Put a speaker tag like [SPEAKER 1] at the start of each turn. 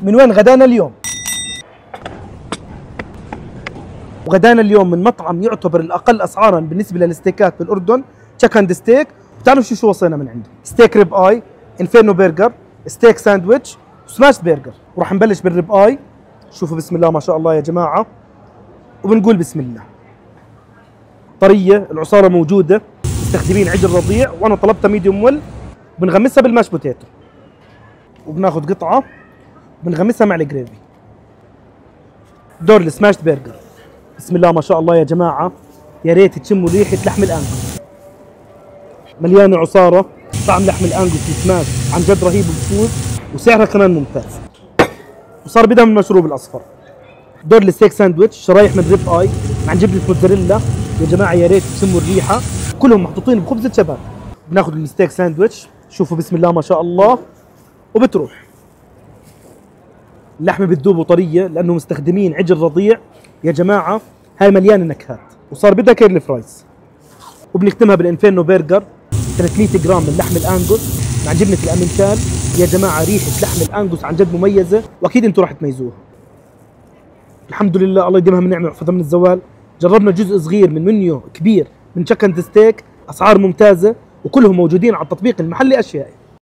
[SPEAKER 1] من وين غدانا اليوم؟ وغدانا اليوم من مطعم يعتبر الاقل اسعارا بالنسبه للستيكات بالاردن، تشيك اند ستيك. بتعرفوا شو وصينا من عنده؟ ستيك ريب اي، انفيرنو برجر، ستيك ساندويتش، وسماش برجر. وراح نبلش بالريب اي. شوفوا بسم الله ما شاء الله يا جماعه، وبنقول بسم الله. طريه، العصاره موجوده، مستخدمين عجل رضيع، وانا طلبتها ميديوم ويل. بنغمسها بالماش بوتيتو، وبناخذ قطعه بنغمسها مع الجريفي. دور السماش برجر، بسم الله ما شاء الله يا جماعه، يا ريت تشموا ريحه لحم الانجوس. مليانه عصاره، طعم لحم الانجوس السماش عن جد رهيب وبفوز، وسعرها كمان ممتاز. وصار بدها من المشروب الاصفر. دور الستيك ساندويتش، شرايح من ريب اي مع جبنه موتزاريلا. يا جماعه يا ريت تشموا الريحه، كلهم محطوطين بخبزه شباب. بناخذ الستيك ساندويتش، شوفوا بسم الله ما شاء الله، وبتروح. اللحمه بتذوب وطريه لانه مستخدمين عجل رضيع يا جماعه. هاي مليانه نكهات، وصار بدها كيرلي فرايز. وبنختمها بالانفيرنو برجر، 300 جرام من لحم الانجوس مع جبنه الامنتال. يا جماعه ريحه لحم الانجوس عن جد مميزه، واكيد انتم راح تميزوها. الحمد لله، الله يديمها من نعمه ويحفظها من الزوال. جربنا جزء صغير من منيو كبير من تشيك اند ستيك، اسعار ممتازه، وكلهم موجودين على التطبيق المحلي اشيائي.